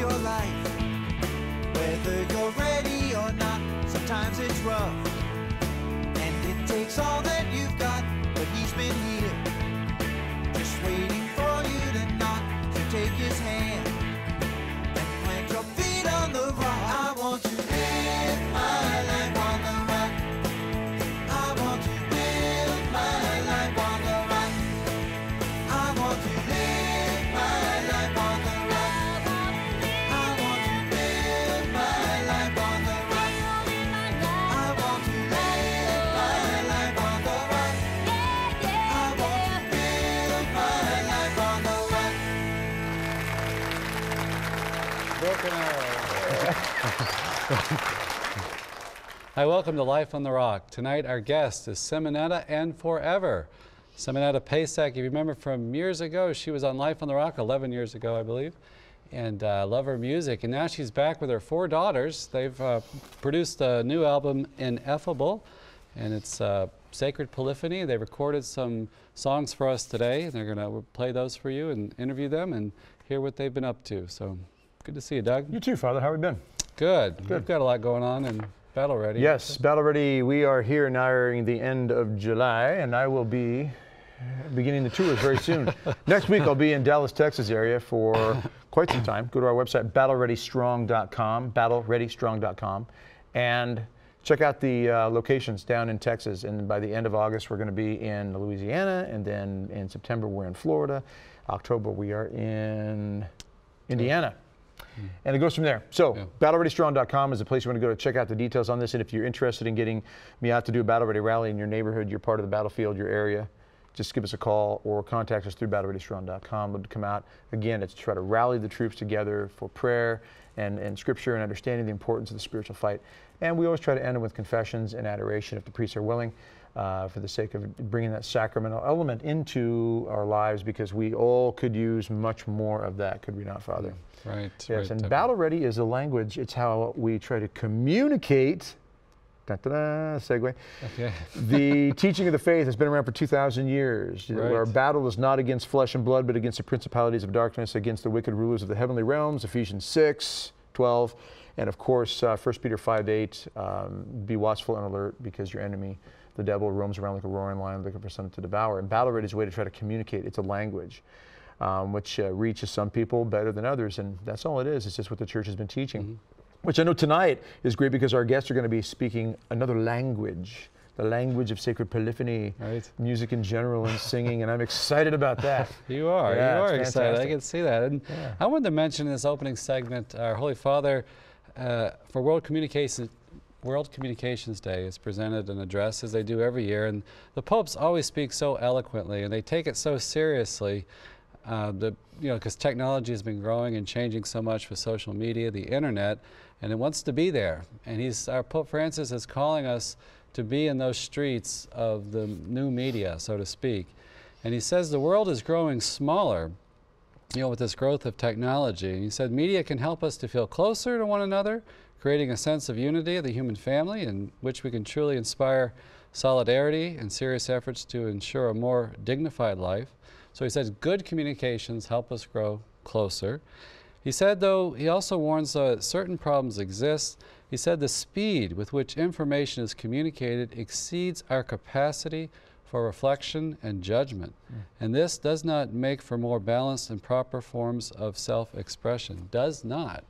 your life. Whether you're ready or not, sometimes it's rough. And it takes all that you've got, but he's been here, just waiting for you to knock. So take his hand and plant your feet on the rock. I want to live my life on the rock. I want to live my life on the rock. I want to live my life on the rock. I want to live my life on the rock. I want to live my life on the rock. I want to live my life on the rock. Broken arrow. Hi, welcome to Life on the Rock. Tonight our guest is Simonetta and FourEver. Simonetta Pasek, if you remember from years ago, she was on Life on the Rock 11 years ago, I believe, and love her music. And now she's back with her 4 daughters. They've produced a new album, Ineffable, and it's Sacred Polyphony. They recorded some songs for us today, and they're going to play those for you and interview them and hear what they've been up to. So good to see you, Doug. You too, Father. How have we been? Good. We've got a lot going on and Battle Ready. Yes, Battle Ready. We are here nearing the end of July, and I will be beginning the tours very soon. Next week, I'll be in Dallas, Texas area for quite some time. Go to our website, battlereadystrong.com, battlereadystrong.com, and check out the locations down in Texas. And by the end of August, we're going to be in Louisiana, and then in September, we're in Florida. October, we are in Indiana. And it goes from there. So, battlereadystrong.com is the place you want to go to check out the details on this. And if you're interested in getting me out to do a Battle Ready rally in your neighborhood, you're part of the battlefield, your area, just give us a call or contact us through battlereadystrong.com. Love to come out. Again, it's to try to rally the troops together for prayer and scripture and understanding the importance of the spiritual fight. And we always try to end them with confessions and adoration if the priests are willing, for the sake of bringing that sacramental element into our lives, because we all could use much more of that, could we not, Father? Right. Yes, right, and Battle Ready is a language. It's how we try to communicate. Da-da-da, segue. Okay. The teaching of the faith has been around for 2,000 years. Right. Our battle is not against flesh and blood, but against the principalities of darkness, against the wicked rulers of the heavenly realms, Ephesians 6:12. And of course, 1 Peter 5:8, be watchful and alert, because your enemy, the devil, roams around like a roaring lion looking for something to devour. And Battle Ready is a way to try to communicate. It's a language which reaches some people better than others. And that's all it is. It's just what the church has been teaching. Which I know tonight is great, because our guests are going to be speaking another language, the language of sacred polyphony, music in general, and singing, and I'm excited about that. You are. Yeah, you are it's excited. I fantastic. can see that. And I wanted to mention in this opening segment, our Holy Father, for World Communications Day, has presented an address, as they do every year, and the popes always speak so eloquently, and they take it so seriously. Because technology has been growing and changing so much with social media, the internet, and it wants to be there. And our Pope Francis is calling us to be in those streets of the new media, so to speak. And he says the world is growing smaller, with this growth of technology. And he said media can help us to feel closer to one another, creating a sense of unity of the human family, in which we can truly inspire solidarity and serious efforts to ensure a more dignified life. So he says good communications help us grow closer. He said, though, he also warns that certain problems exist. He said the speed with which information is communicated exceeds our capacity for reflection and judgment. And this does not make for more balanced and proper forms of self-expression. Does not.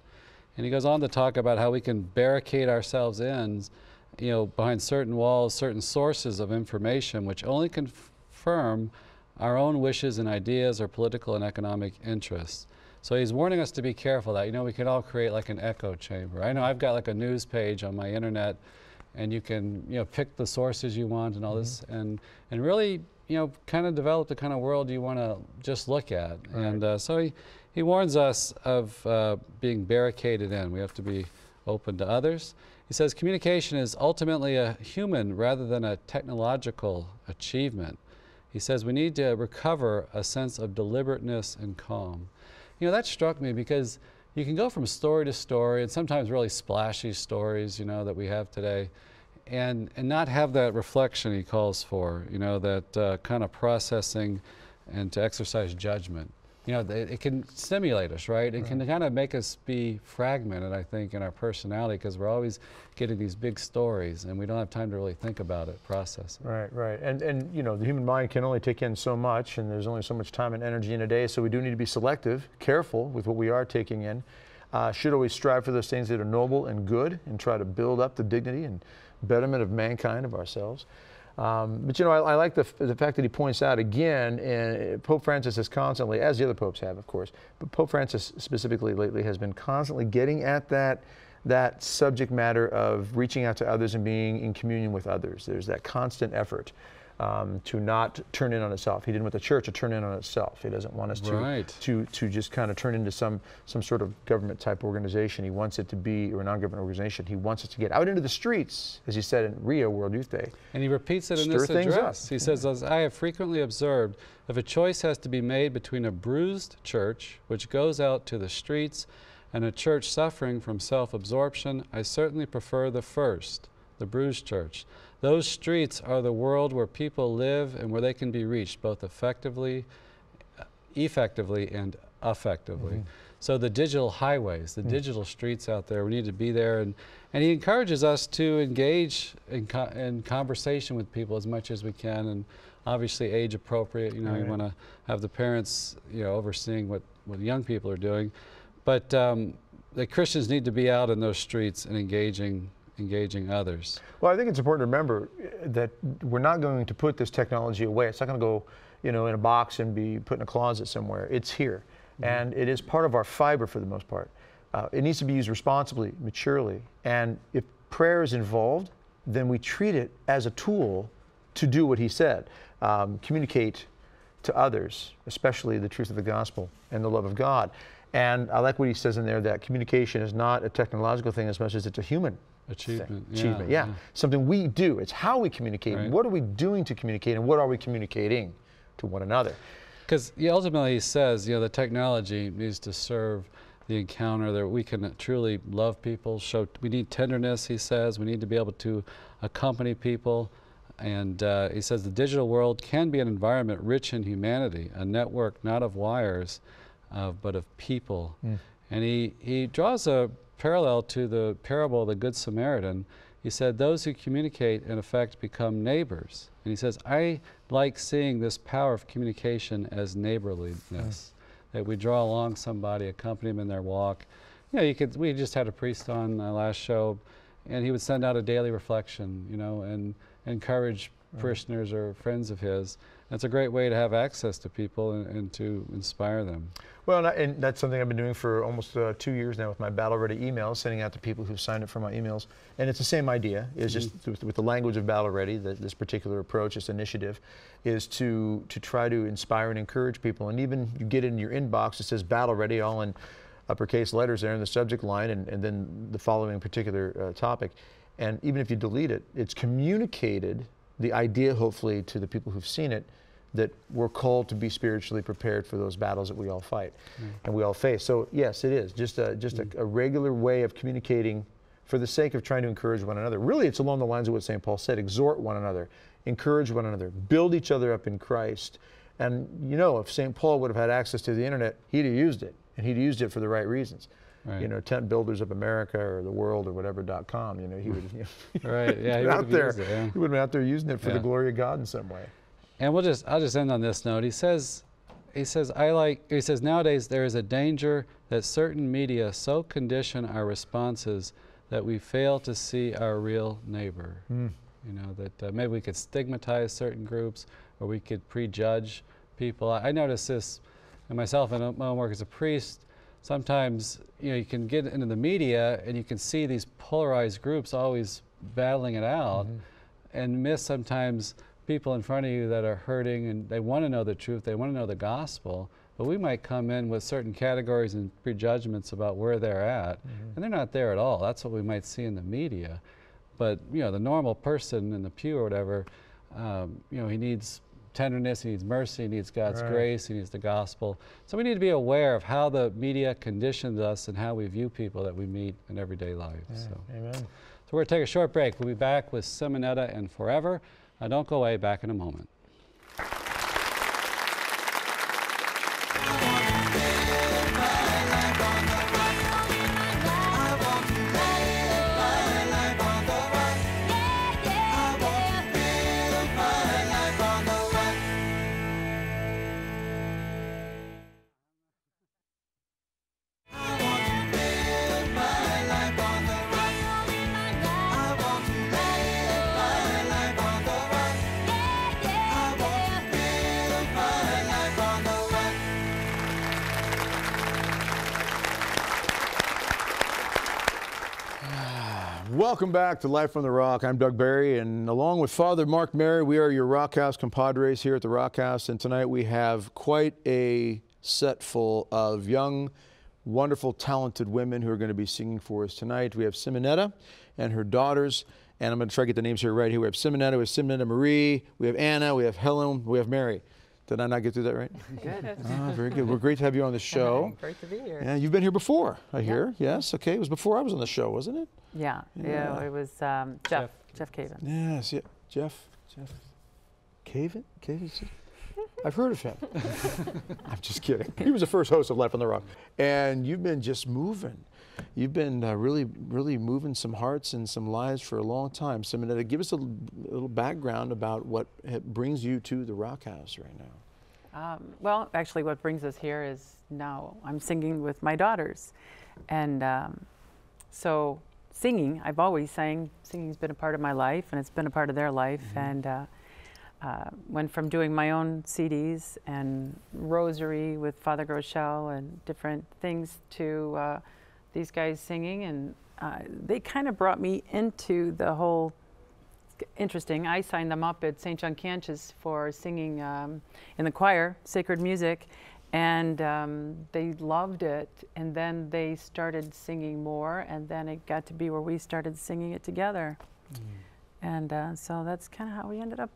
And he goes on to talk about how we can barricade ourselves in, behind certain walls, certain sources of information, which only confirm our own wishes and ideas or political and economic interests. So he's warning us to be careful that, we can all create like an echo chamber. I know I've got like a news page on my internet, and you can, pick the sources you want and all this, and really, kind of develop the kind of world you want to just look at. Right. And so he warns us of being barricaded in. We have to be open to others. He says communication is ultimately a human rather than a technological achievement. He says we need to recover a sense of deliberateness and calm. That struck me, because you can go from story to story, and sometimes really splashy stories, that we have today, and not have that reflection he calls for, that kind of processing and to exercise judgment. you know, it can stimulate us, right? It can kind of make us be fragmented, I think, in our personality, because we're always getting these big stories and we don't have time to really think about it, process it. Right, right. And you know, the human mind can only take in so much, and there's only so much time and energy in a day, so we do need to be selective, careful with what we are taking in. Should always strive for those things that are noble and good, and try to build up the dignity and betterment of mankind, of ourselves. But you know, I like the fact that he points out again, and Pope Francis has constantly, as the other popes have, of course, but Pope Francis specifically lately has been constantly getting at that subject matter of reaching out to others and being in communion with others. There's that constant effort to not turn in on itself. He didn't want the church to turn in on itself. He doesn't want us to just kind of turn into some sort of government type organization. He wants it to be, or a non-government organization. He wants us to get out into the streets, as he said in Rio World Youth Day. And he repeats it in this address. He says, as I have frequently observed, if a choice has to be made between a bruised church, which goes out to the streets, and a church suffering from self-absorption, I certainly prefer the first, the bruised church. Those streets are the world where people live and where they can be reached both effectively and effectively. So the digital highways, the digital streets out there, we need to be there. And he encourages us to engage in conversation with people as much as we can, and obviously age appropriate. You know, you want to have the parents, you know, overseeing what young people are doing. But the Christians need to be out in those streets and engaging others. Well, I think it's important to remember that we're not going to put this technology away. It's not going to go, you know, in a box and be put in a closet somewhere. It's here, and it is part of our fiber for the most part. It needs to be used responsibly, maturely, and if prayer is involved, then we treat it as a tool to do what he said, communicate to others, especially the truth of the gospel and the love of God. And I like what he says in there, that communication is not a technological thing as much as it's a human achievement. Yeah. Something we do. It's how we communicate. Right. What are we doing to communicate, and what are we communicating to one another? Because ultimately he says, you know, the technology needs to serve the encounter, that we can truly love people, we need tenderness, he says. We need to be able to accompany people. And he says the digital world can be an environment rich in humanity, a network not of wires, but of people. And he draws a parallel to the parable of the Good Samaritan. He said, those who communicate, in effect, become neighbors. And he says, I like seeing this power of communication as neighborliness, that we draw along somebody, accompany them in their walk. You know, we just had a priest on last show, and he would send out a daily reflection, you know, and encourage parishioners or friends of his. That's a great way to have access to people and to inspire them. Well, and that's something I've been doing for almost 2 years now with my Battle Ready emails, sending out to people who've signed up for my emails. And it's the same idea. It's just with the language of Battle Ready, this particular approach, this initiative, is to try to inspire and encourage people. And even you get in your inbox, it says Battle Ready, all in uppercase letters there in the subject line, and then the following particular topic. And even if you delete it, it's communicated the idea, hopefully, to the people who've seen it, that we're called to be spiritually prepared for those battles that we all fight and we all face. So yes, it is just a regular way of communicating for the sake of trying to encourage one another. Really, it's along the lines of what St. Paul said: exhort one another, encourage one another, build each other up in Christ. And you know, if St. Paul would have had access to the internet, he'd have used it, and he'd used it for the right reasons. You know, Tent Builders of America or the World or whatever.com. You know, he would. You know, right? Yeah, he would have used it. He would have been out there using it for the glory of God in some way. And I'll just end on this note. He says nowadays there is a danger that certain media so condition our responses that we fail to see our real neighbor. You know, that maybe we could stigmatize certain groups, or we could prejudge people. I notice this in myself in my own work as a priest. Sometimes, you know, you can get into the media and you can see these polarized groups always battling it out, and miss sometimes people in front of you that are hurting, and they want to know the truth, they want to know the gospel, but we might come in with certain categories and prejudgments about where they're at, and they're not there at all. That's what we might see in the media. But, you know, the normal person in the pew or whatever, you know, he needs tenderness, he needs mercy, he needs God's grace, he needs the gospel. So we need to be aware of how the media conditions us and how we view people that we meet in everyday life. Amen. So we're going to take a short break. We'll be back with Simonetta and FourEver. Don't go away, back in a moment. Welcome back to Life on the Rock. I'm Doug Barry, and along with Father Mark Mary, we are your Rock House compadres here at the Rock House. And tonight we have quite a set full of young, wonderful, talented women who are going to be singing for us tonight. We have Simonetta and her daughters, and I'm going to try to get the names here right here. We have Simonetta, we have Simonetta Marie, we have Anna, we have Helen, we have Mary. Did I not get through that right? Good. Very good. We're great to have you on the show. Great to be here. Yeah, you've been here before, I hear. Yes, okay. It was before I was on the show, wasn't it? Yeah. It was Jeff Caven. Yes, yeah. Jeff Caven? I've heard of him. I'm just kidding. He was the first host of Life on the Rock. And you've been just moving. You've been really moving some hearts and some lives for a long time. Simonetta, give us a little background about what brings you to the Rock House right now. Well, actually, what brings us here is now I'm singing with my daughters. And so singing, I've always sang. Singing's been a part of my life, and it's been a part of their life. And went from doing my own CDs and rosary with Father Groeschel and different things to these guys singing, and they kind of brought me into the whole, interesting, I signed them up at St. John Cantius for singing in the choir, sacred music, and they loved it, and then they started singing more, and then it got to be where we started singing it together. And so that's kind of how we ended up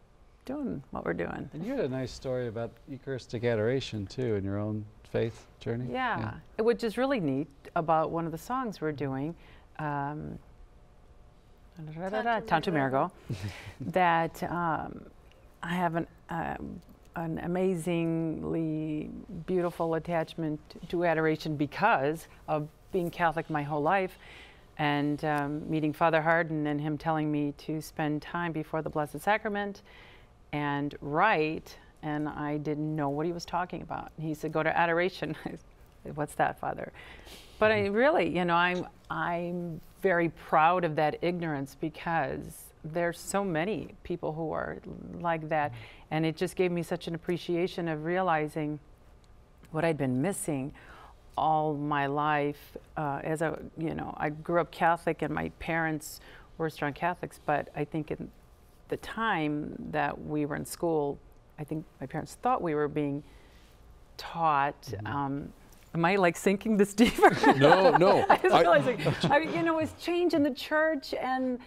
doing what we're doing. And you had a nice story about Eucharistic adoration too in your own faith journey. Yeah. Which is really neat about one of the songs we're doing, Tantum Ergo, that I have an amazingly beautiful attachment to adoration because of being Catholic my whole life, and meeting Father Hardin and him telling me to spend time before the Blessed Sacrament and write, and I didn't know what he was talking about. He said, go to adoration. What's that, Father? But I really, you know, I'm very proud of that ignorance, because there's so many people who are like that, and it just gave me such an appreciation of realizing what I'd been missing all my life. As a, you know, I grew up Catholic, and my parents were strong Catholics, but I think in the time that we were in school, I think my parents thought we were being taught. Am I like sinking this deeper? No. I was realizing, you know, it's change in the church, and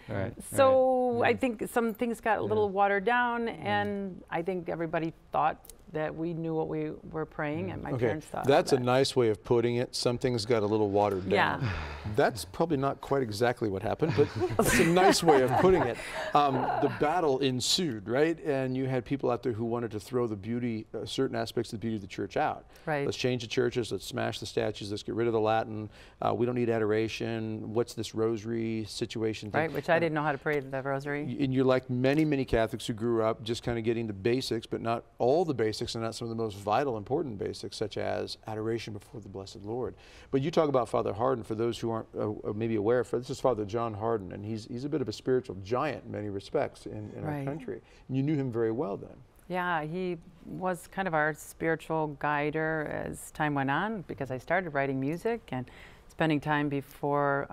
so I think some things got a little watered down, and I think everybody thought that we knew what we were praying, and my parents thought that's a nice way of putting it. Some things got a little watered down. Yeah. That's probably not quite exactly what happened, but it's a nice way of putting it. The battle ensued, right? And you had people out there who wanted to throw the beauty, certain aspects of the beauty of the church out. Right. Let's change the churches, let's smash the statues, let's get rid of the Latin. We don't need adoration. What's this rosary situation thing? Right, which I didn't know how to pray the rosary. And you're like many Catholics who grew up just kind of getting the basics, but not all the basics, and not some of the most vital, important basics, such as adoration before the Blessed Lord. But you talk about Father Hardin. For those who aren't maybe aware, this is Father John Hardin, and he's a bit of a spiritual giant in many respects in our country. And you knew him very well then. Yeah, he was kind of our spiritual guider as time went on, because I started writing music and spending time before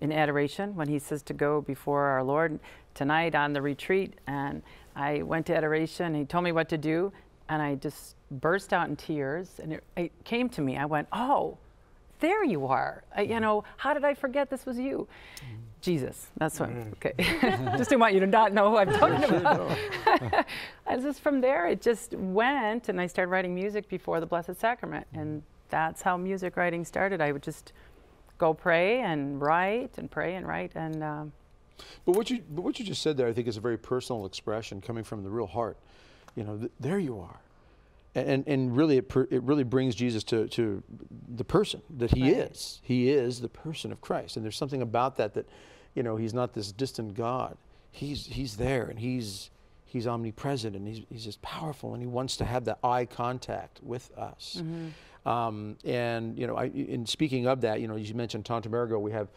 in adoration when he says to go before our Lord tonight on the retreat. And I went to adoration, he told me what to do, and I just burst out in tears, and it came to me. I went, oh, there you are. You know, how did I forget this was you? Jesus, that's what, okay. Just didn't want you to not know who I'm talking about. And just from there, it just went, and I started writing music before the Blessed Sacrament, and that's how music writing started. I would just go pray and write and pray and write, and But what you just said there, I think, is a very personal expression coming from the real heart. You know, there you are, and really, it really brings Jesus to the person that he is. He is the person of Christ, and there's something about that, you know, he's not this distant God. He's there, and he's omnipresent, and he's just powerful, and he wants to have that eye contact with us. And you know, in speaking of that, you know, you mentioned Tantum Ergo. We have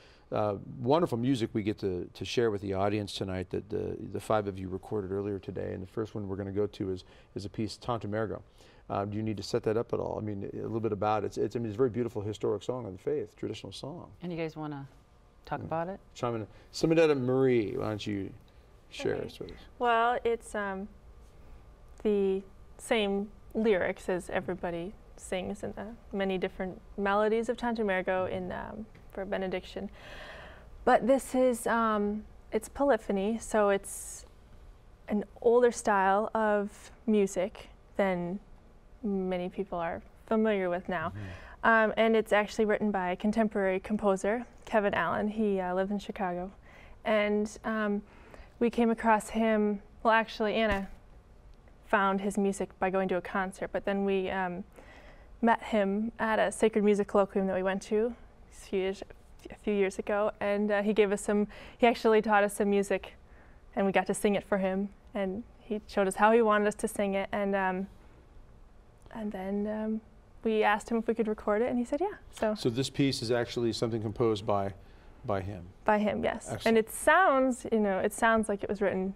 wonderful music we get to share with the audience tonight that the five of you recorded earlier today. And the first one we're going to go to is a piece, Tantum Ergo. Do you need to set that up at all? I mean, a little bit about it. I mean, it's a very beautiful historic song of the faith, traditional song. And you guys want to talk about it. Simonetta, Marie, why don't you share this with us? Well, it's the same lyrics as everybody sings in many different melodies of Tantum Ergo in for benediction. But this is, it's polyphony, so it's an older style of music than many people are familiar with now. And it's actually written by a contemporary composer, Kevin Allen. He lived in Chicago. And we came across him, well actually Anna found his music by going to a concert, but then we met him at a sacred music colloquium that we went to a few years ago, and he gave us he actually taught us some music, and we got to sing it for him, and he showed us how he wanted us to sing it, and then we asked him if we could record it, and he said yeah. So this piece is actually something composed by him? By him, yes. Excellent. And it sounds, it sounds like it was written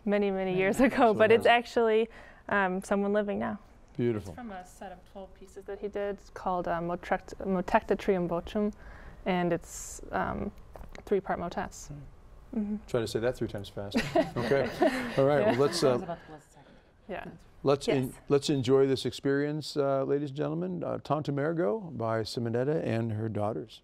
many years ago, but it's actually someone living now. Beautiful. It's from a set of 12 pieces that he did called Motecta Trium Vocem, and it's 3-part motets. Try to say that 3 times fast. Okay. All right. Yeah. Well, let's enjoy this experience, ladies and gentlemen. Tantum Ergo by Simonetta and her daughters.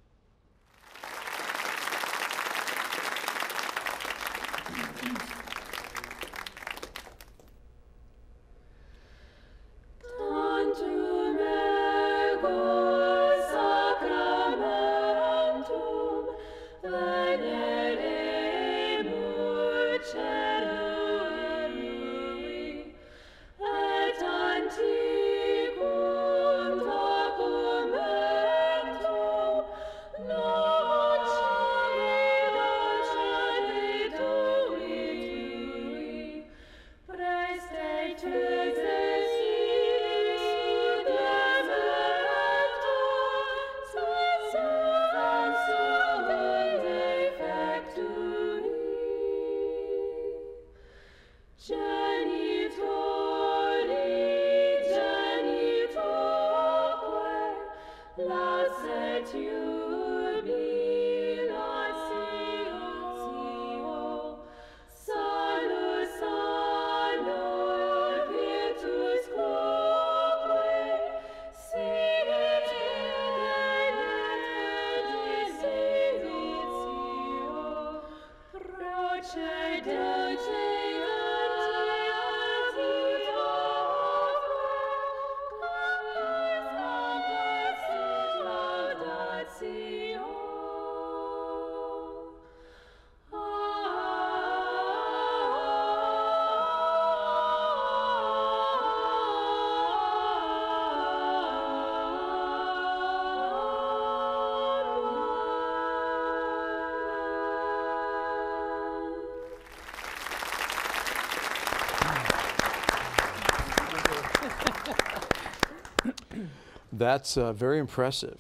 That's very impressive,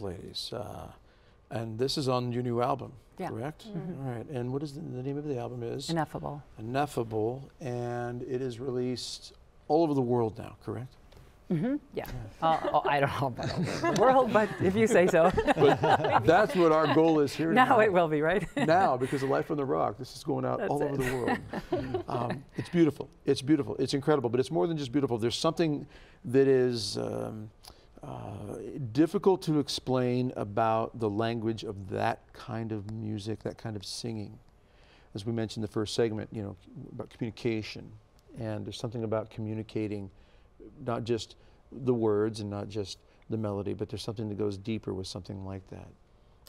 ladies. And this is on your new album, correct? All right. And what is the name of the album is? Ineffable. Ineffable, and it is released all over the world now, correct? Yeah. I don't know about all over the world, but if you say so. But that's what our goal is here now. It will be, right? Now, because of Life on the Rock, this is going out all over the world. It's beautiful. It's beautiful. It's incredible. But it's more than just beautiful. There's something that is difficult to explain about the language of that kind of music, that kind of singing. As we mentioned in the first segment, about communication. And there's something about communicating not just the words and not just the melody, but there's something that goes deeper with something like that.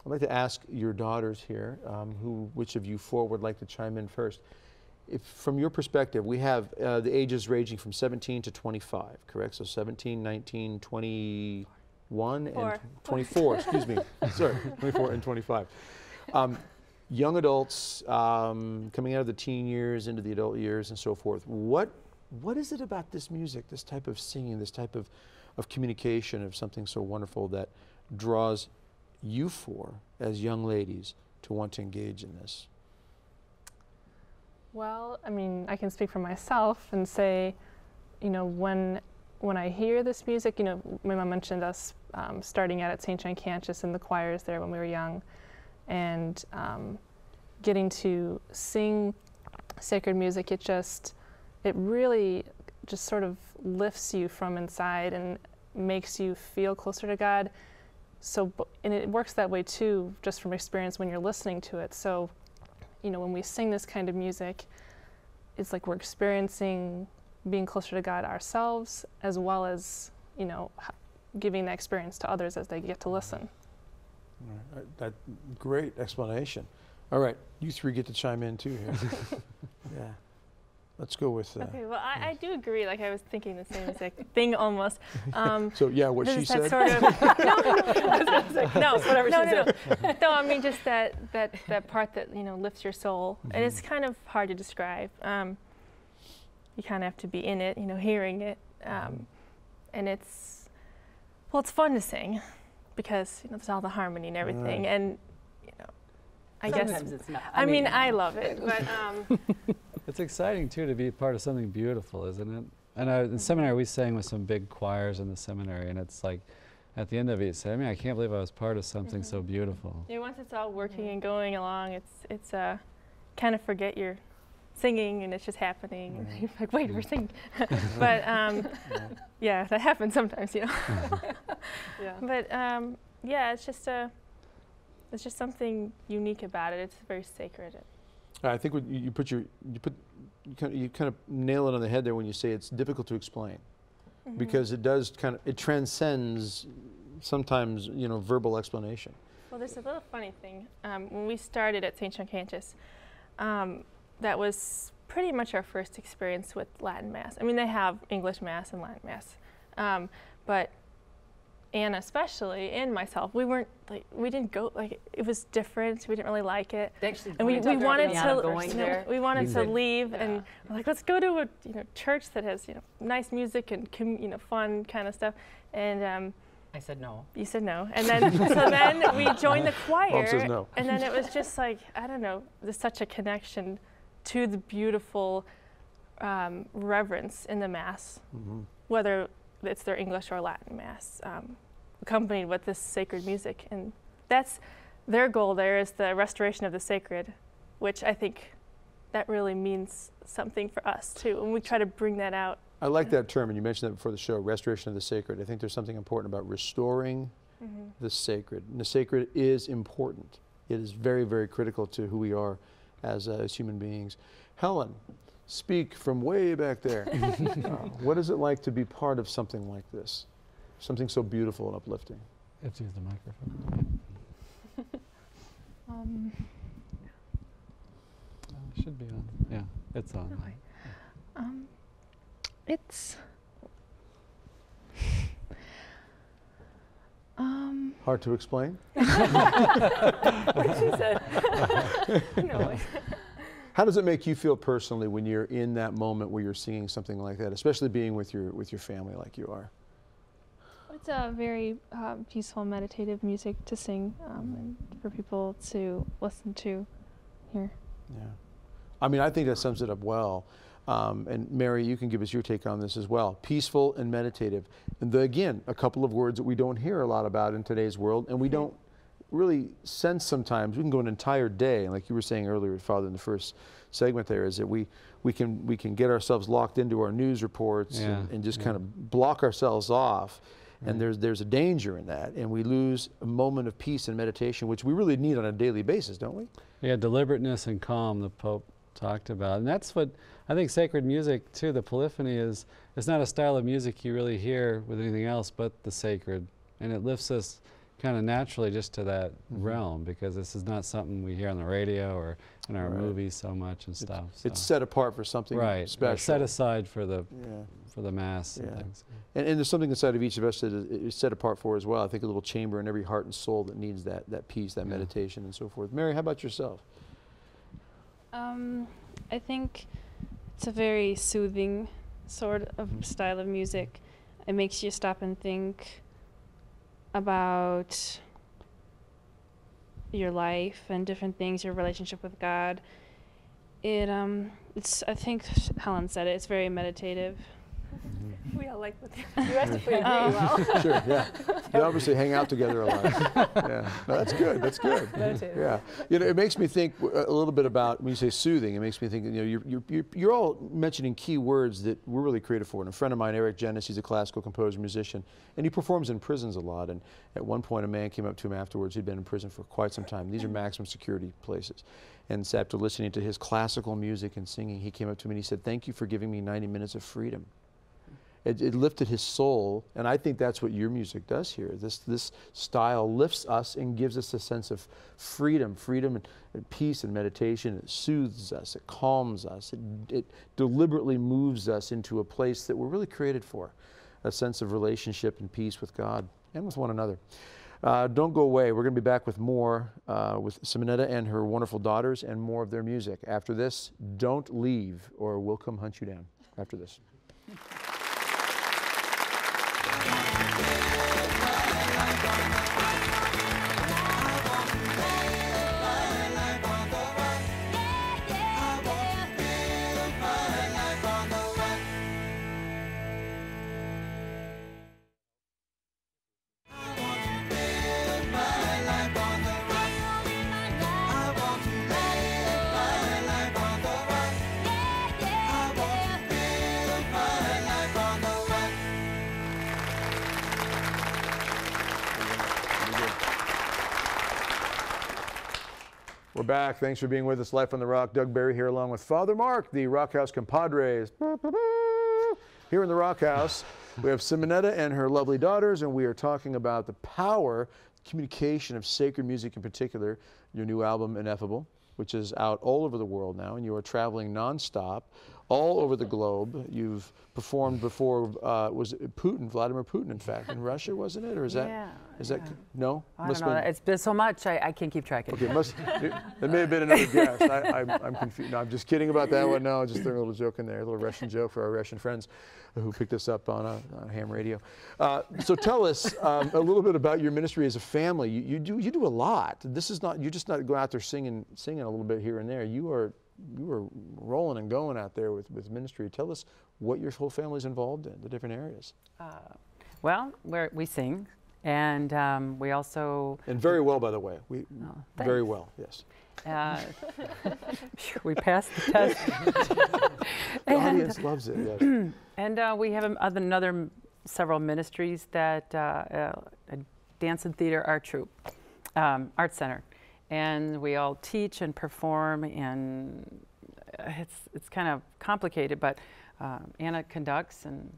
I'd like to ask your daughters here, which of you 4 would like to chime in first? If, from your perspective, we have the ages ranging from 17 to 25, correct? So 17, 19, 21, and 24, excuse me. Sorry, 24 and 25. Young adults coming out of the teen years into the adult years and so forth. What is it about this music, this type of singing, this type of communication of something so wonderful that draws you 4 as young ladies to want to engage in this? Well, I mean, I can speak for myself and say, when I hear this music, my mom mentioned us starting out at St. John Cantius in the choirs there when we were young. and getting to sing sacred music, it really just sort of lifts you from inside and makes you feel closer to God. So, and it works that way too, just from experience when you're listening to it. So, you know, when we sing this kind of music, it's like we're experiencing being closer to God ourselves, as well as, you know, giving that experience to others as they get to listen. That great explanation. All right, you three get to chime in too here. Yeah. Let's go with. Okay, well, I do agree. Like, I was thinking the same exact thing almost. So yeah, what she said. Sort of, no, whatever she said. No, I mean just that part that, you know, lifts your soul, and it's kind of hard to describe. You kind of have to be in it, you know, hearing it, and it's fun to sing because, you know, there's all the harmony and everything, right. And you know, I Sometimes guess it's not. I mean, I love it, but. It's exciting too to be part of something beautiful, isn't it? And in seminary we sang with some big choirs in the seminary, and it's like at the end of it you say, I mean, I can't believe I was part of something so beautiful. Yeah, once it's all working and going along, it's kind of forget you're singing and it's just happening. And you're like, wait, we're singing. But yeah, that happens sometimes, you know. Yeah. But yeah, it's just something unique about it. It's very sacred. I think what you kind of nail it on the head there when you say it's difficult to explain, because it does it transcends sometimes, you know, verbal explanation. Well, there's a little funny thing. When we started at St. John Cantus, that was pretty much our first experience with Latin Mass. I mean, they have English Mass and Latin Mass, but Anna especially, and myself, we didn't go, like, it was different. We didn't really like it. Actually, and we wanted to there. leave, and we're like, let's go to a church that has, you know, nice music and fun kind of stuff. And I said no. you said no, and then so then we joined the choir. Mom says no. And then it was just like, I don't know, there's such a connection to the beautiful reverence in the Mass, whether it's their English or Latin Mass, accompanied with this sacred music. And that's their goal there, is the restoration of the sacred, which I think that really means something for us too. And we try to bring that out. I like that term, and you mentioned that before the show, restoration of the sacred. I think there's something important about restoring the sacred. And the sacred is important. It is very, very critical to who we are as human beings. Helen, speak from way back there. What is it like to be part of something like this? Something so beautiful and uplifting. You have to use the microphone. It should be on. Yeah, it's on. It's Hard to explain? What she said. no. How does it make you feel personally when you're in that moment where you're singing something like that, especially being with your family like you are? It's a very peaceful, meditative music to sing, and for people to listen to here. Yeah. I mean, I think that sums it up well. And Mary, you can give us your take on this as well. Peaceful and meditative. And again, a couple of words that we don't hear a lot about in today's world, and we don't really sense sometimes. We can go an entire day, like you were saying earlier, Father, in the first segment there, is that we can get ourselves locked into our news reports and just kind of block ourselves off. And there's a danger in that, and we lose a moment of peace and meditation, which we really need on a daily basis, don't we? Yeah, deliberateness and calm, the Pope talked about. And that's what I think sacred music too, the polyphony is, it's not a style of music you really hear with anything else but the sacred. And it lifts us kind of naturally just to that realm, because this is not something we hear on the radio or in our movies so much and stuff. It's set apart for something special. Set aside for the Mass and things. And there's something inside of each of us that is set apart for as well. I think a little chamber in every heart and soul that needs that peace, that meditation and so forth. Mary, how about yourself? I think it's a very soothing sort of style of music. It makes you stop and think about your life and different things, your relationship with God. It's, I think Helen said it, it's very meditative. We all like what you asked if we agree well. Sure, yeah. They obviously hang out together a lot. Yeah, no, that's good. That's good. Me too. Yeah, you know, it makes me think a little bit about when you say soothing. It makes me think. You know, you're all mentioning key words that we're really creative for. And a friend of mine, Eric Jennis, he's a classical composer, musician, and he performs in prisons a lot. And at one point, a man came up to him afterwards. He'd been in prison for quite some time. These are maximum security places. And so after listening to his classical music and singing, he came up to me and he said, "Thank you for giving me 90 minutes of freedom." It lifted his soul, and I think that's what your music does here. This style lifts us and gives us a sense of freedom and peace and meditation. It soothes us, it calms us, it deliberately moves us into a place that we're really created for, a sense of relationship and peace with God and with one another. Don't go away. We're going to be back with more with Simonetta and her wonderful daughters and more of their music. After this, don't leave or we'll come hunt you down after this. We're back. Thanks for being with us. Life on the Rock. Doug Barry here along with Father Mark, the Rock House compadres. Here in the Rock House, we have Simonetta and her lovely daughters, and we are talking about the power, communication of sacred music in particular, your new album, Ineffable, which is out all over the world now, and you are traveling nonstop all over the globe. You've performed before, was it Putin, Vladimir Putin, in fact, in Russia, wasn't it? Or is that, no? I don't know. It's been so much, I can't keep track of it. Okay, it may have been another guess. I'm confused. No, I'm just kidding about that one. No, just throwing a little joke in there, a little Russian joke for our Russian friends who picked us up on a ham radio. So tell us a little bit about your ministry as a family. You do a lot. This is not, you're just not going out there singing a little bit here and there. You are rolling and going out there with ministry. Tell us what your whole family's involved in, the different areas. Well, we sing, and we also... And very well, by the way. Very well, yes. We passed the test. The audience loves it, yes. And we have several ministries that, a dance and theater art troupe, art center. And we all teach and perform, and it's kind of complicated, but Anna conducts and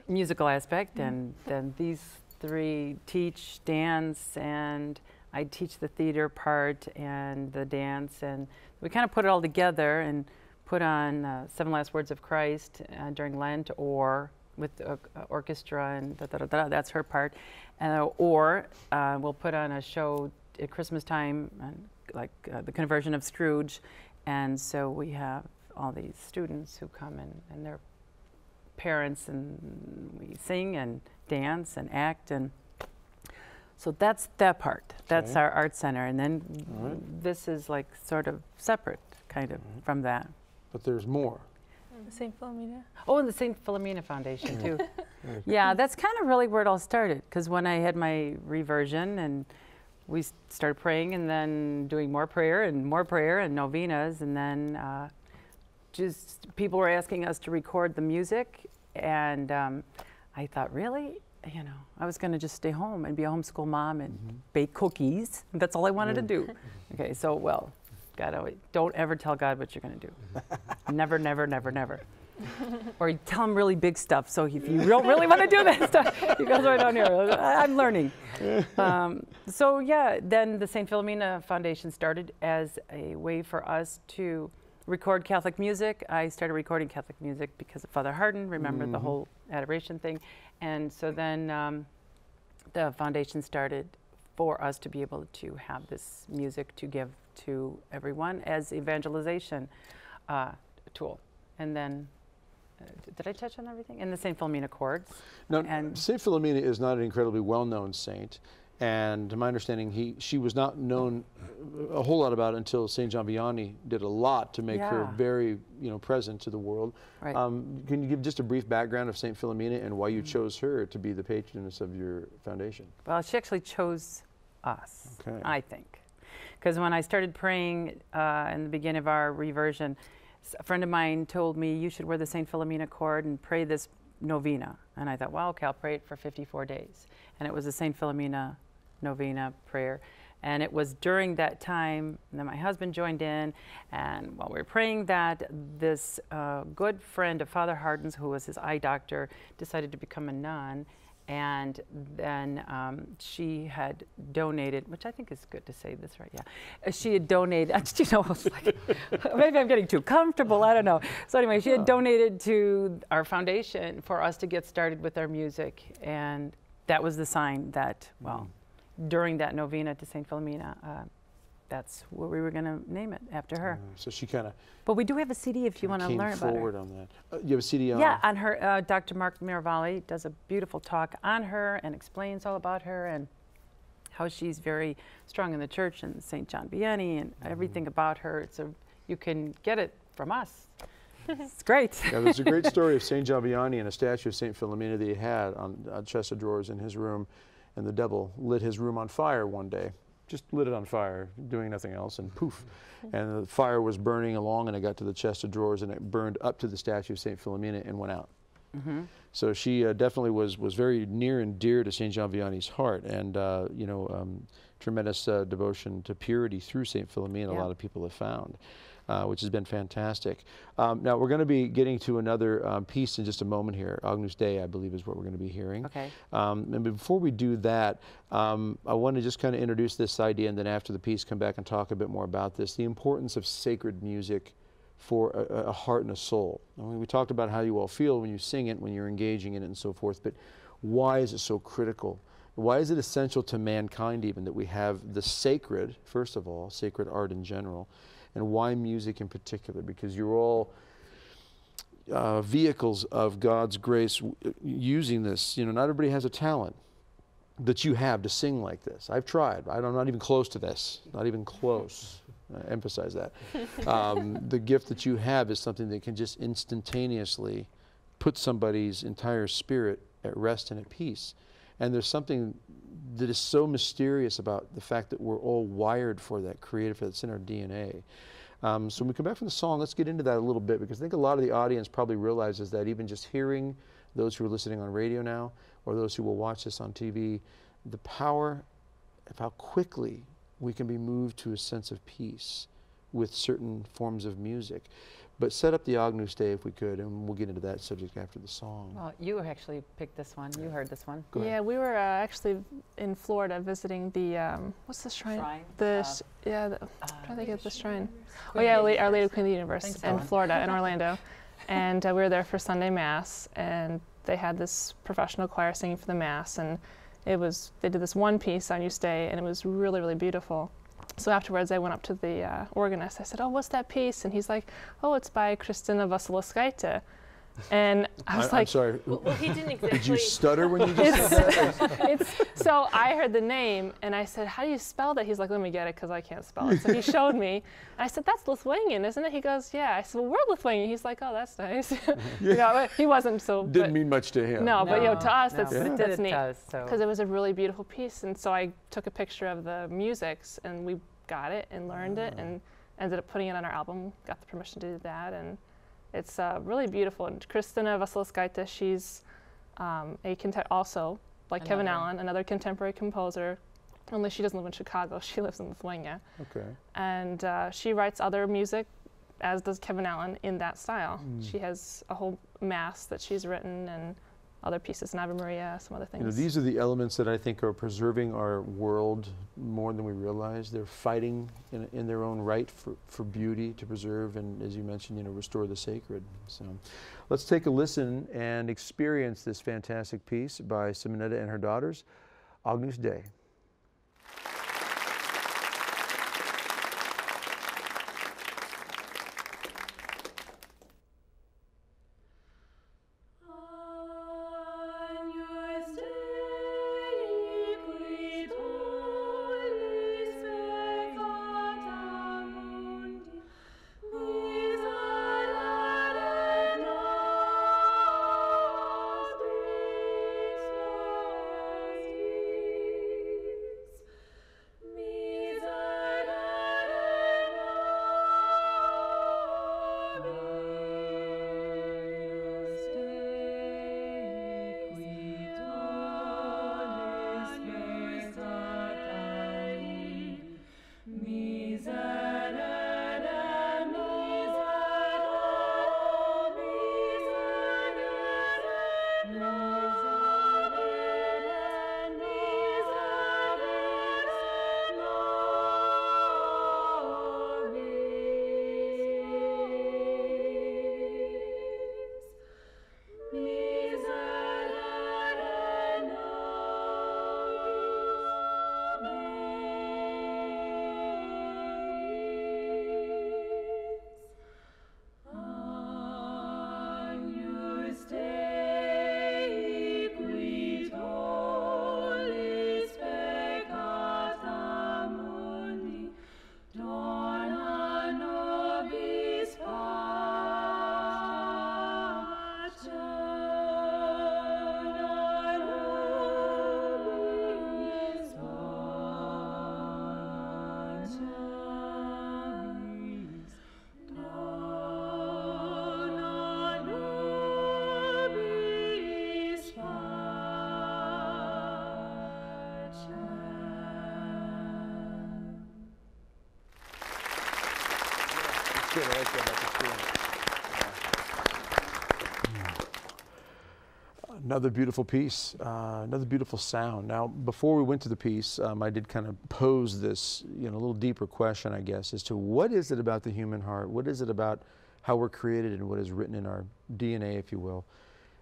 musical aspect, and then these three teach dance, and I teach the theater part and the dance, and we kind of put it all together and put on 7 Last Words of Christ during Lent, or with the orchestra and that's her part, and we'll put on a show at Christmas time, like the conversion of Scrooge, and so we have all these students who come and their parents, and we sing and dance and act, and so that's that part. That's our art center, and then this is like sort of separate kind of from that. But there's more. The St. Philomena. Oh, and the St. Philomena Foundation too. Yeah, that's kind of really where it all started, because when I had my reversion and we started praying, and then doing more prayer and novenas, and then just people were asking us to record the music, and I thought, really? You know, I was going to just stay home and be a homeschool mom and bake cookies. That's all I wanted to do. Okay, so, well, God, don't ever tell God what you're going to do. Never, never, never, never. Or you tell him really big stuff. So if you don't really want to do that stuff, he goes right on here. I'm learning. So yeah, then the St. Philomena Foundation started as a way for us to record Catholic music. I started recording Catholic music because of Father Hardin. Remember the whole adoration thing. And so then the foundation started for us to be able to have this music to give to everyone as evangelization tool. And then, did I touch on everything? And the St. Philomena chords. Now, St. Philomena is not an incredibly well-known saint. And to my understanding, she was not known a whole lot about it until St. John Vianney did a lot to make her very, present to the world. Right. Can you give just a brief background of St. Philomena and why you chose her to be the patroness of your foundation? Well, she actually chose us, Okay. I think. Because when I started praying in the beginning of our reversion, a friend of mine told me, you should wear the St. Philomena cord and pray this novena. And I thought, well, okay, I'll pray it for 54 days. And it was the St. Philomena novena prayer. And it was during that time that my husband joined in, and while we were praying that, this good friend of Father Hardin's, who was his eye doctor, decided to become a nun. And then she had donated, which I think is good to say this right, yeah. She had donated, it's like, maybe I'm getting too comfortable, I don't know. So anyway, she had donated to our foundation for us to get started with our music. And that was the sign that, well, during that novena to St. Philomena, that's what we were going to name it after her. So she kind of But we do have a CD if you want to learn about forward her. on that. You have a CD on? Yeah, on her. Dr. Mark Miravalli does a beautiful talk on her and explains all about her and how she's very strong in the church and St. John Vianney and everything about her. You can get it from us. It's great. Yeah, there's a great story of St. John Vianney and a statue of St. Philomena that he had on a chest of drawers in his room, and the devil lit his room on fire one day. Just lit it on fire, doing nothing else, and poof. And the fire was burning along, and it got to the chest of drawers, and it burned up to the statue of St. Philomena and went out. So she definitely was very near and dear to St. John Vianney's heart, and tremendous devotion to purity through St. Philomena. A lot of people have found. Which has been fantastic. Now we're going to be getting to another piece in just a moment here. Agnus Dei, I believe, is what we're going to be hearing. Okay. And before we do that, I want to just kind of introduce this idea, and then after the piece, come back and talk a bit more about this, the importance of sacred music for a heart and a soul. I mean, we talked about how you all feel when you sing it, when you're engaging in it and so forth, but why is it so critical? Why is it essential to mankind even that we have the sacred, first of all, sacred art in general, and why music in particular? Because you're all vehicles of God's grace using this. Not everybody has a talent that you have to sing like this. I've tried. I'm not even close to this. Not even close. I emphasize that. The gift that you have is something that can just instantaneously put somebody's entire spirit at rest and at peace. And there's something that is so mysterious about the fact that we're all wired for that, created for that. It's in our DNA. So when we come back from the song, let's get into that a little bit, because I think a lot of the audience probably realizes that even just hearing those who are listening on radio now, or those who will watch this on TV, the power of how quickly we can be moved to a sense of peace with certain forms of music. But set up the Agnus Dei if we could, and we'll get into that subject after the song. Well, you actually picked this one. You heard this one. Go ahead. Yeah, we were actually in Florida visiting the, what's the shrine? I'm trying to think of the shrine. Oh yeah, Our Lady of Queen of the Universe in Florida, in Orlando. And we were there for Sunday Mass, and they had this professional choir singing for the Mass, and they did this one piece, Agnus Dei, and it was really, really beautiful. So afterwards, I went up to the organist. I said, "Oh, what's that piece?" And he's like, "Oh, it's by Kristina Vasiliskaite." And I was like, I'm sorry. Well, he didn't exactly. Did you stutter when you just said that? So I heard the name, and I said, "How do you spell that?" He's like, "Let me get it, because I can't spell it." So he showed me. And I said, "That's Lithuanian, isn't it?" He goes, "Yeah." I said, "Well, we're Lithuanian." He's like, "Oh, that's nice." He wasn't so. Didn't mean much to him. No, but to us, that's neat. Does, because it was a really beautiful piece, and so I took a picture of the musics, and we got it and learned it, and ended up putting it on our album. Got the permission to do that, and it's really beautiful. And Kristina Vasiliskaite, she's also, like Kevin Allen, another contemporary composer, only she doesn't live in Chicago. She lives in Lithuania. Okay. And she writes other music, as does Kevin Allen, in that style. She has a whole mass that she's written, and other pieces, an Ave Maria, some other things. These are the elements that I think are preserving our world more than we realize. They're fighting in their own right for beauty, to preserve, and as you mentioned, restore the sacred. So let's take a listen and experience this fantastic piece by Simonetta and her daughters, Agnus Dei. Agnus Dei, qui good. I like that. Another beautiful piece, another beautiful sound. Now, before we went to the piece, I did kind of pose this, a little deeper question, I guess, as to what is it about the human heart? What is it about how we're created and what is written in our DNA, if you will,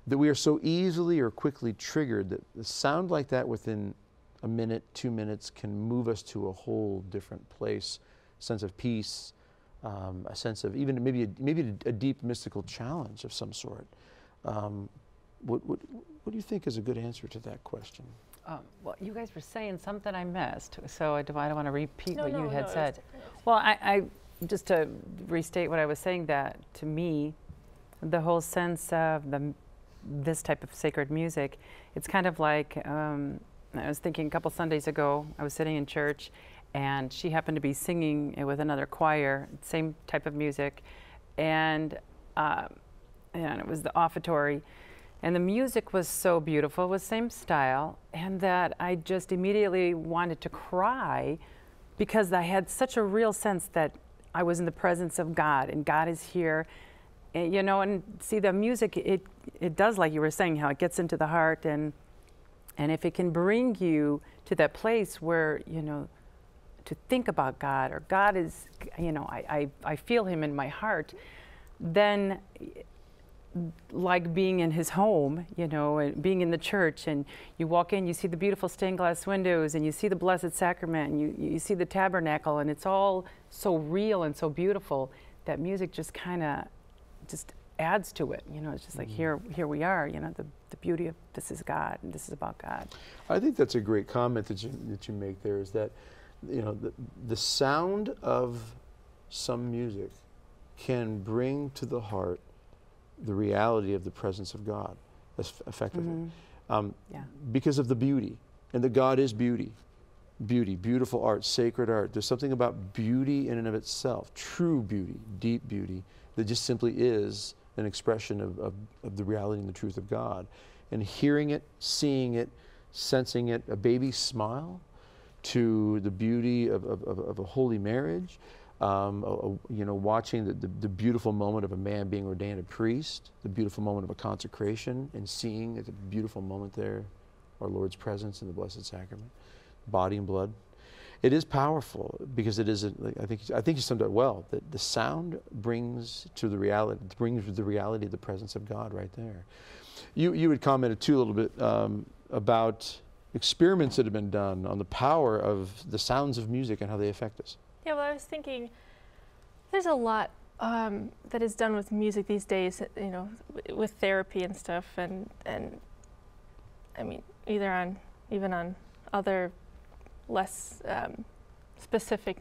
that we are so easily or quickly triggered that a sound like that within a minute, 2 minutes can move us to a whole different place, sense of peace, a sense of even maybe a deep mystical challenge of some sort. What do you think is a good answer to that question? Well, you guys were saying something I missed, so I don't want to repeat what you had no, said. Well, I just to restate what I was saying, that to me, the whole sense of this type of sacred music, it's kind of like, I was thinking a couple Sundays ago, I was sitting in church, and she happened to be singing with another choir, same type of music, and it was the offertory. And the music was so beautiful, was same style, and that I just immediately wanted to cry because I had such a real sense that I was in the presence of God, and God is here. And, and see, the music, it does, like you were saying, how it gets into the heart, and if it can bring you to that place where, to think about God, or God is, I feel Him in my heart, then like being in His home, and being in the church, and you walk in, you see the beautiful stained glass windows, and you see the Blessed Sacrament, and you see the tabernacle, and it's all so real and so beautiful that music just kind of just adds to it. It's just like here we are. The beauty of this is God, and this is about God. I think that's a great comment that you make there. Is that the sound of some music can bring to the heart the reality of the presence of God, effectively, because of the beauty, and that God is beauty, beautiful art, sacred art. There's something about beauty in and of itself, true beauty, deep beauty, that just simply is an expression of the reality and the truth of God. And hearing it, seeing it, sensing it, a baby's smile, to the beauty of a holy marriage, watching the beautiful moment of a man being ordained a priest, the beautiful moment of a consecration, and seeing at the beautiful moment there our Lord's presence in the Blessed Sacrament, body and blood. It is powerful because it is. I think you summed it well. That the sound brings the reality of the presence of God right there. You had commented too a little bit about experiments that have been done on the power of the sounds of music and how they affect us. Yeah, well, I was thinking there's a lot that is done with music these days, with therapy and stuff, and I mean, even on other less specific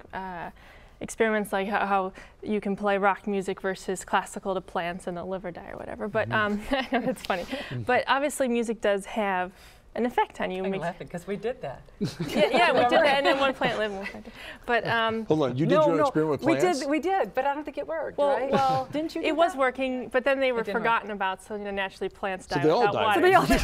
experiments, like how you can play rock music versus classical to plants and they'll live or die or whatever. But I know it's funny. But obviously music does have an effect on you. I'm laughing because we did that. Yeah, we did that, and then one plant lived, one plant didn't. But hold on, you did your experiment with plants? We did, but I don't think it worked. Well, right? well, didn't you? It was working, but then they were forgotten about. So naturally, plants die without water. So they all died.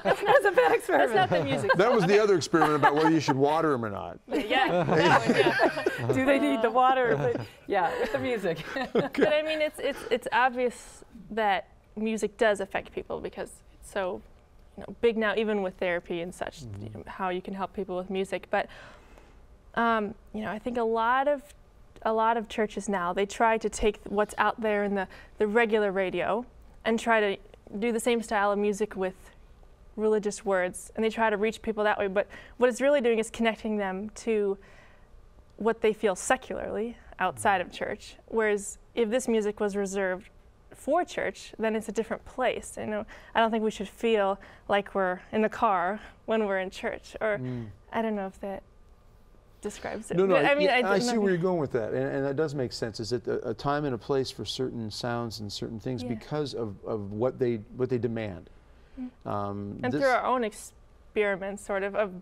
That's a bad experiment. That's not the music. That was the other experiment about whether you should water them or not. Yeah. That one, Do they need the water? Yeah, with the music. Okay. But I mean, it's obvious that music does affect people because it's so big now, even with therapy and such, how you can help people with music. But I think a lot of churches now, they try to take what's out there in the regular radio and try to do the same style of music with religious words, and they try to reach people that way. But what it's really doing is connecting them to what they feel secularly outside of church. Whereas if this music was reserved for church, then it's a different place. I don't think we should feel like we're in the car when we're in church. Or I don't know if that describes it. No, I mean, I see where you're going with that, and that does make sense. Is it a time and a place for certain sounds and certain things because of what they demand? And through our own experiments, sort of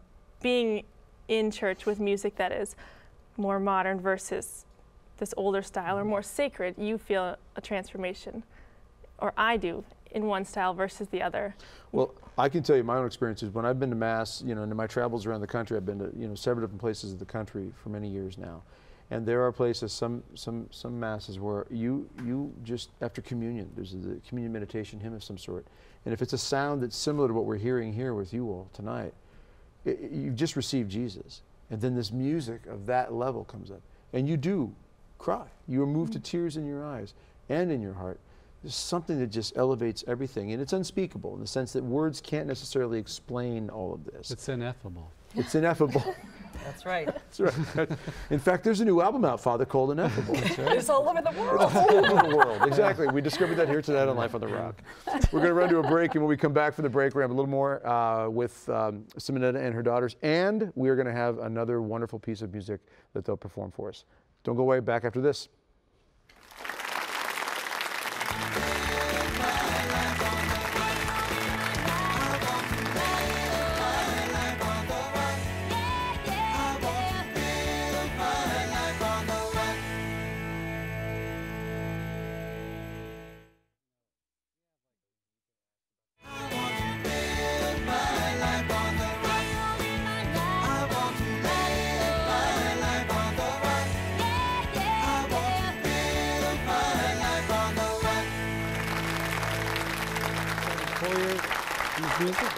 being in church with music that is more modern versus this older style or more sacred, you feel a transformation, or I do, in one style versus the other. Well, I can tell you my own experiences. When I've been to Mass, in my travels around the country, I've been to several different places of the country for many years now, And there are places, some masses where you just, after communion, there's a communion meditation hymn of some sort. And if it's a sound that's similar to what we're hearing here with you all tonight, you've just received Jesus. And then this music of that level comes up. And you do cry. You are moved to tears in your eyes and in your heart. There's something that just elevates everything. And it's unspeakable in the sense that words can't necessarily explain all of this. It's ineffable. It's ineffable. That's right. That's right. In fact, there's a new album out, Father, called Ineffable. That's right. It's all over the world. It's all over the world. Exactly. We discovered that here tonight on Life on the Rock. We're going to run to a break, and when we come back from the break, we're going to have a little more with Simonetta and her daughters, and we are going to have another wonderful piece of music that they'll perform for us. Don't go away. Back after this.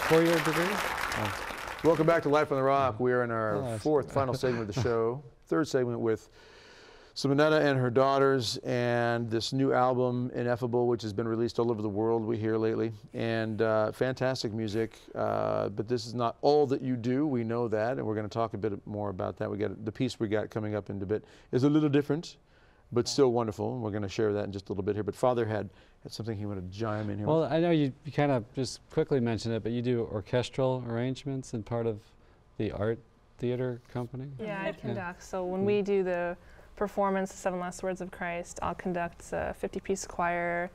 Four-year degree? Oh. Welcome back to Life on the Rock. We are in our fourth, final segment of the show. Third segment with Simonetta and her daughters, and this new album, Ineffable, which has been released all over the world, we hear lately. And fantastic music, but this is not all that you do. We know that, and we're going to talk a bit more about that. We got the piece we got coming up in a bit is a little different, but still wonderful. And we're going to share that in just a little bit here. But Father had something he wanted to chime in here. Well, I know you kind of just quickly mentioned it, but you do orchestral arrangements and part of the art theater company? Yeah, I conduct. So when we do the performance, The Seven Last Words of Christ, I'll conduct a 50-piece choir,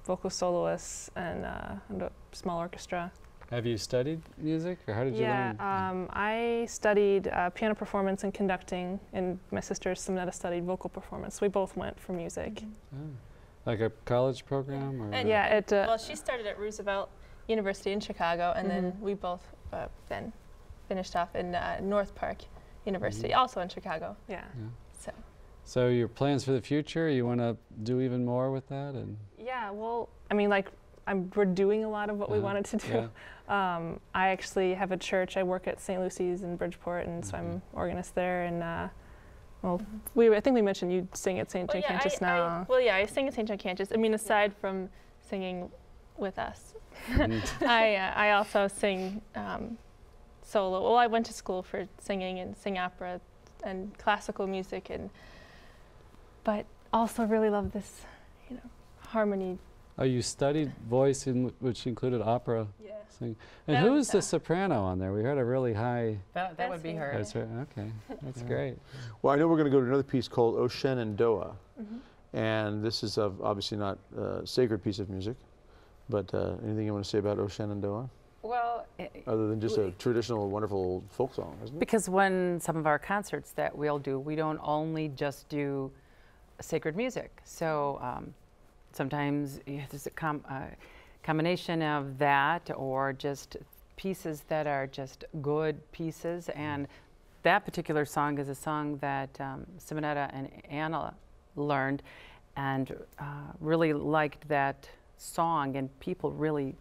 vocal soloists, and a small orchestra. Have you studied music, or how did you learn? Yeah, I studied piano performance and conducting, and my sister Simonetta studied vocal performance. We both went for music. Oh. Like a college program? Or yeah, well, she started at Roosevelt University in Chicago, and then we both then finished off in North Park University, also in Chicago. Yeah. So your plans for the future, you want to do even more with that? And yeah, well, I mean, like, we're doing a lot of what we wanted to do. I actually have a church. I work at St. Lucy's in Bridgeport, and so I'm organist there. And well, I think we mentioned you sing at St. John Cantus now. I sing at St. John Cantus. I mean, aside from singing with us, I also sing solo. Well, I went to school for singing and sing opera and classical music, but also really love this, harmony. Oh, you studied voice, which included opera singing. And who is the soprano on there? We heard a really high. That would be her. That's right. Okay, that's great. Well, I know we're going to go to another piece called O Shenandoah, and this is obviously not a sacred piece of music, but anything you want to say about O Shenandoah? Well, other than just a traditional, wonderful folk song, isn't it? Because when some of our concerts that we'll do, we don't only just do sacred music. So sometimes there's a combination of that, or just pieces that are just good pieces. And that particular song is a song that Simonetta and Anna learned, and really liked that song, and people really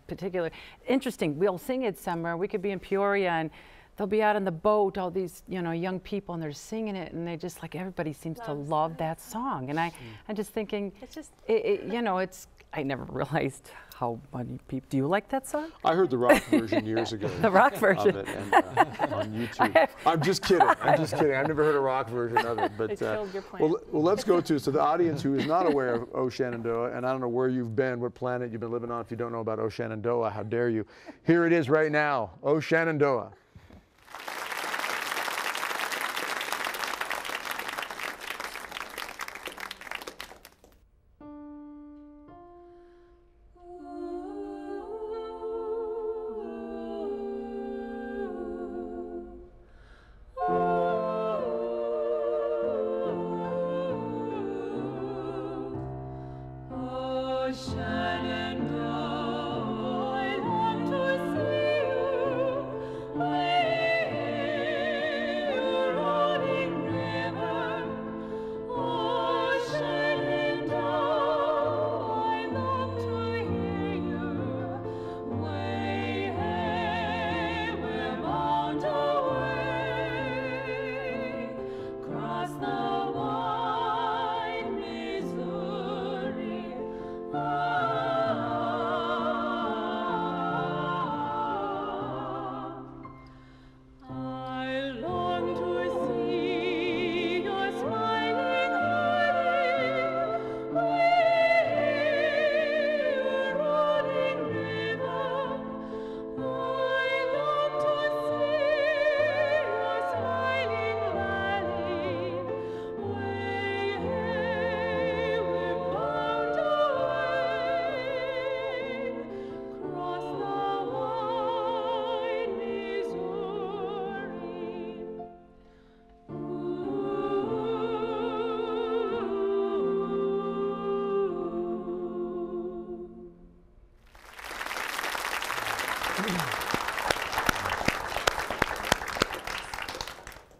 interesting. We'll sing it somewhere. We could be in Peoria, and they'll be out on the boat, all these young people, and they're singing it, and they just everybody seems to love that song. And I'm just thinking, it's just it's I never realized how many people. Do you like that song? I heard the rock version years ago. The rock version of it, and, on YouTube. I'm just kidding. I'm just kidding. I've never heard a rock version of it. But killed your plan. well, let's go to the audience who is not aware of O Shenandoah, and I don't know where you've been, what planet you've been living on. If you don't know about O Shenandoah, how dare you? Here it is right now. O Shenandoah.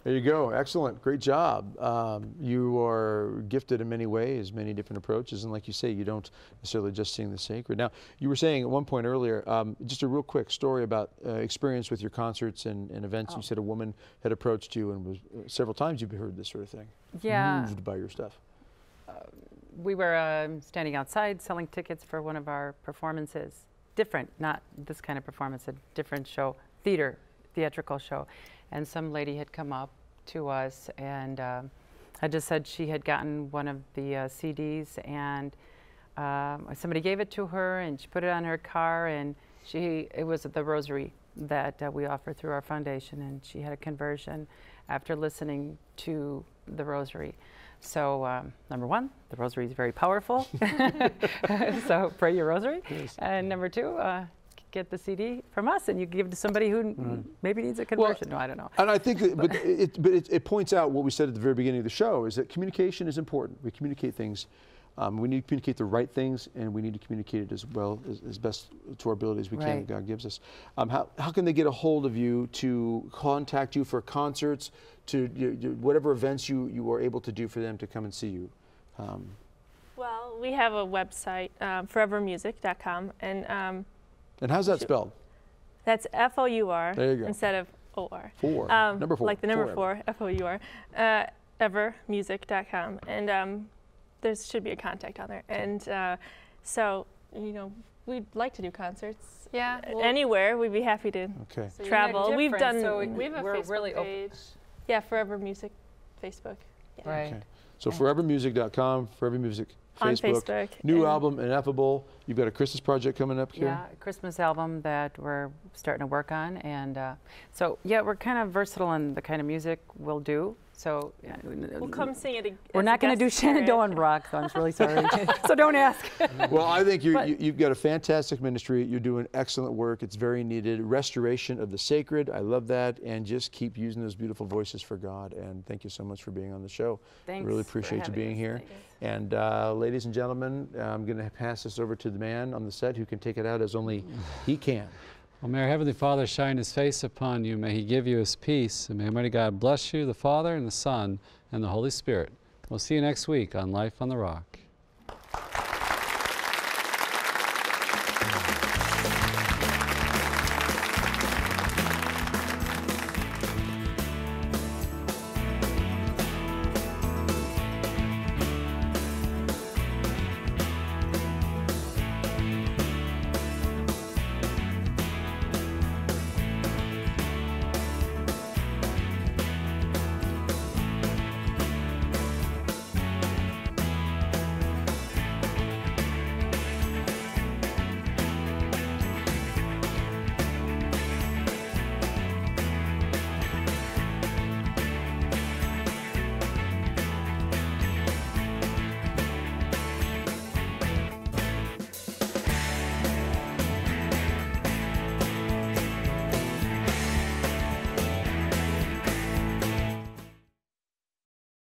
There you go. Excellent. Great job. You are gifted in many ways, many different approaches. And like you say, you don't necessarily just sing the sacred. Now, you were saying at one point earlier, just a real quick story about experience with your concerts and events. You said a woman had approached you and was several times you've heard this sort of thing. Yeah. Moved by your stuff. We were standing outside selling tickets for one of our performances. Different, not this kind of performance, a different show, theatrical show. And some lady had come up to us and I just said she had gotten one of the CDs, and somebody gave it to her and she put it on her car, and it was the rosary that we offer through our foundation, and she had a conversion after listening to the rosary. So number one, the rosary is very powerful. So pray your rosary. Yes. And number two, get the CD from us, and you give it to somebody who maybe needs a conversion. No, I don't know. And I think, but it points out what we said at the very beginning of the show, is that communication is important. We communicate things. We need to communicate the right things, and we need to communicate it as well as best to our ability as we can that God gives us. How can they get a hold of you to contact you for concerts, to whatever events you are able to do for them to come and see you? Well, we have a website, FourEverMusic.com, and how's that spelled? That's F-O-U-R there you go. Instead of O-R. Number 4. Like the number 4, F-O-U-R. Evermusic.com. And there should be a contact on there. And so, we'd like to do concerts. Yeah. Anywhere. We'd be happy to travel. We have a Facebook really page. Yeah, FourEver Music Facebook. Yeah. Right. Okay. So FourEverMusic.com, FourEver Music Facebook. On Facebook. New album, Ineffable. You've got a Christmas project coming up here. Yeah, a Christmas album that we're starting to work on. And so, yeah, we're kind of versatile in the kind of music we'll do. So we'll come sing it. We're not going to do Shenandoah rock, so I'm really sorry. So don't ask. Well, I think you've got a fantastic ministry. You're doing excellent work. It's very needed. Restoration of the sacred. I love that. And just keep using those beautiful voices for God. And thank you so much for being on the show. Thanks. Really appreciate you being here. And ladies and gentlemen, I'm going to pass this over to the man on the set who can take it out as only he can. Well, may our Heavenly Father shine His face upon you. May He give you His peace. And may Almighty God bless you, the Father and the Son and the Holy Spirit. We'll see you next week on Life on the Rock.